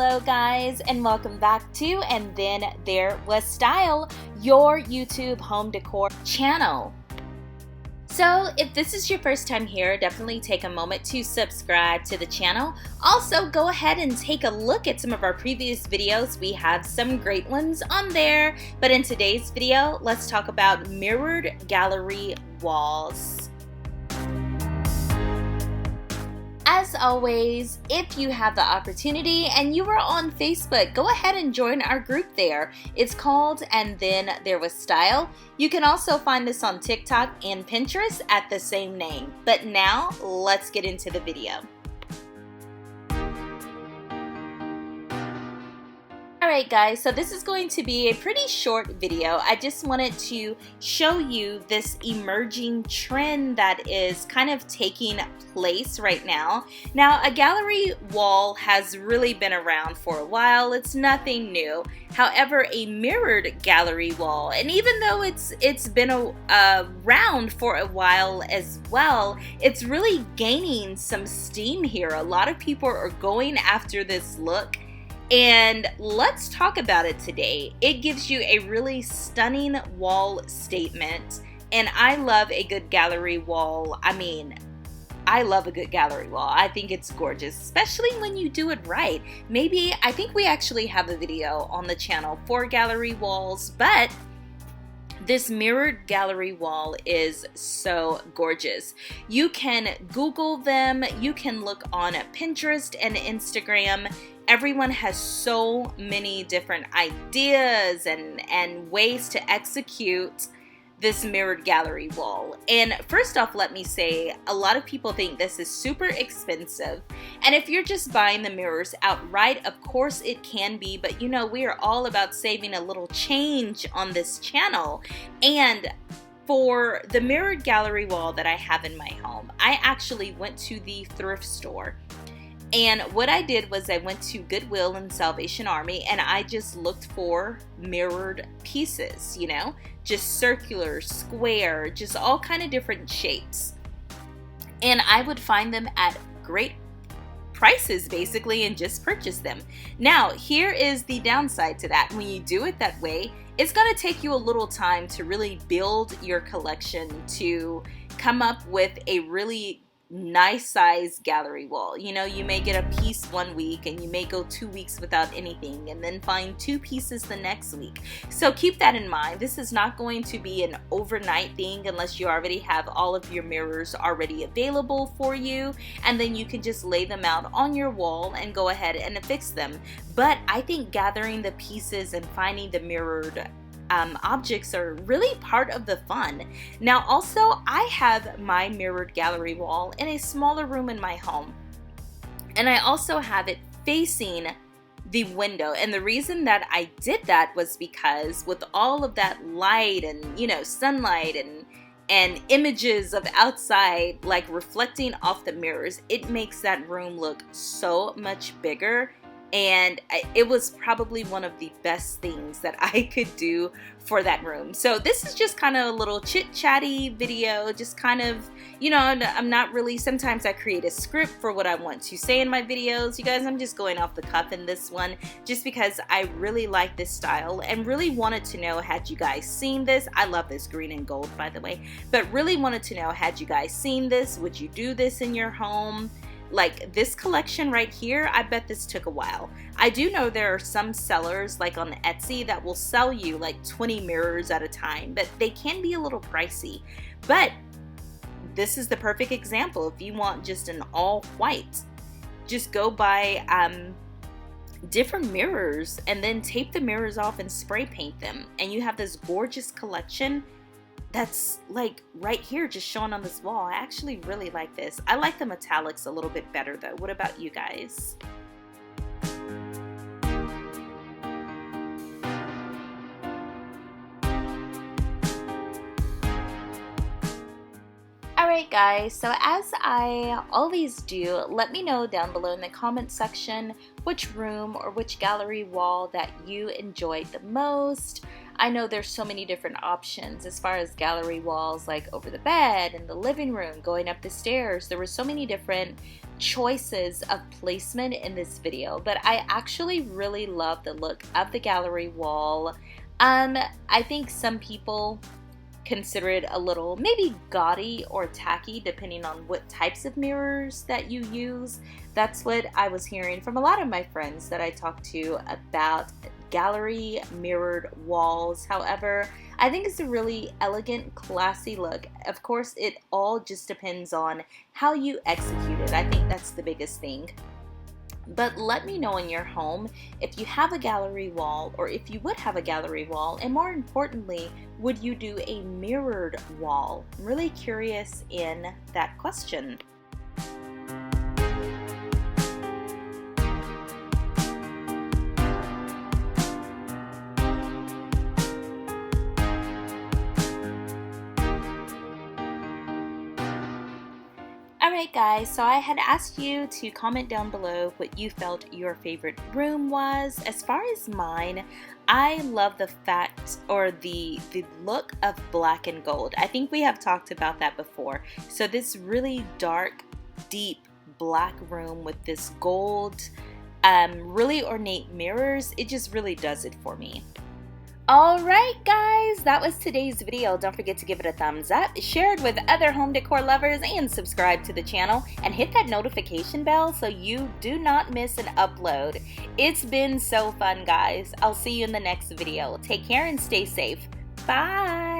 Hello guys, and welcome back to And Then There Was Style, your YouTube home decor channel. So if this is your first time here, definitely take a moment to subscribe to the channel. Also, go ahead and take a look at some of our previous videos. We have some great ones on there. But in today's video, let's talk about mirrored gallery walls. As always, if you have the opportunity and you are on Facebook, go ahead and join our group there. It's called And Then There Was Style. You can also find us on TikTok and Pinterest at the same name. But now, let's get into the video. Alright guys, so this is going to be a pretty short video. I just wanted to show you this emerging trend that is kind of taking place right now. Now, a gallery wall has really been around for a while. It's nothing new. However, a mirrored gallery wall, and even though it's been around for a while as well, it's really gaining some steam here. A lot of people are going after this look. And let's talk about it today. It gives you a really stunning wall statement, and I love a good gallery wall. I love a good gallery wall. I think it's gorgeous, especially when you do it right. I think we actually have a video on the channel for gallery walls, but this mirrored gallery wall is so gorgeous. You can Google them, you can look on Pinterest and Instagram. Everyone has so many different ideas and ways to execute this mirrored gallery wall. And first off, let me say, a lot of people think this is super expensive. And if you're just buying the mirrors outright, of course it can be, but you know, we are all about saving a little change on this channel. And for the mirrored gallery wall that I have in my home, I actually went to the thrift store. And what I did was I went to Goodwill and Salvation Army and I just looked for mirrored pieces, you know, just circular, square, just all kind of different shapes. And I would find them at great prices basically and just purchase them. Now, here is the downside to that. When you do it that way, it's going to take you a little time to really build your collection to come up with a really nice size gallery wall. You know, you may get a piece one week and you may go 2 weeks without anything and then find 2 pieces the next week. So keep that in mind. This is not going to be an overnight thing unless you already have all of your mirrors already available for you, and then you can just lay them out on your wall and go ahead and fix them. But I think gathering the pieces and finding the mirrored objects are really part of the fun. Now also, I have my mirrored gallery wall in a smaller room in my home, and I also have it facing the window. And the reason that I did that was because with all of that light and, you know, sunlight and images of outside like reflecting off the mirrors, it makes that room look so much bigger. And it was probably one of the best things that I could do for that room. So this is just kind of a little chit-chatty video, just kind of, you know, I'm not really, sometimes I create a script for what I want to say in my videos. You guys, I'm just going off the cuff in this one just because I really like this style and really wanted to know, had you guys seen this? I love this green and gold, by the way, but really wanted to know, had you guys seen this? Would you do this in your home? Like this collection right here, I bet this took a while. I do know there are some sellers like on Etsy that will sell you like 20 mirrors at a time, but they can be a little pricey. But this is the perfect example. If you want just an all white, just go buy different mirrors and then tape the mirrors off and spray paint them, and you have this gorgeous collection that's like right here just showing on this wall. I actually really like this. I like the metallics a little bit better though. What about you guys? Alright guys, so as I always do, let me know down below in the comment section which room or which gallery wall that you enjoyed the most. I know there's so many different options as far as gallery walls, like over the bed, in the living room, going up the stairs. There were so many different choices of placement in this video, but I actually really love the look of the gallery wall. I think some people consider it a little maybe gaudy or tacky depending on what types of mirrors that you use. That's what I was hearing from a lot of my friends that I talked to about gallery mirrored walls. However, I think it's a really elegant, classy look. Of course, it all just depends on how you execute it. I think that's the biggest thing. But let me know in your home if you have a gallery wall, or if you would have a gallery wall, and more importantly, would you do a mirrored wall? I'm really curious in that question. Alright guys, so I had asked you to comment down below what you felt your favorite room was. As far as mine, I love the fact, or the look of black and gold. I think we have talked about that before. So this really dark, deep black room with this gold, really ornate mirrors, it just really does it for me. Alright guys, that was today's video. Don't forget to give it a thumbs up, share it with other home decor lovers, and subscribe to the channel, and hit that notification bell so you do not miss an upload. It's been so fun guys. I'll see you in the next video. Take care and stay safe. Bye!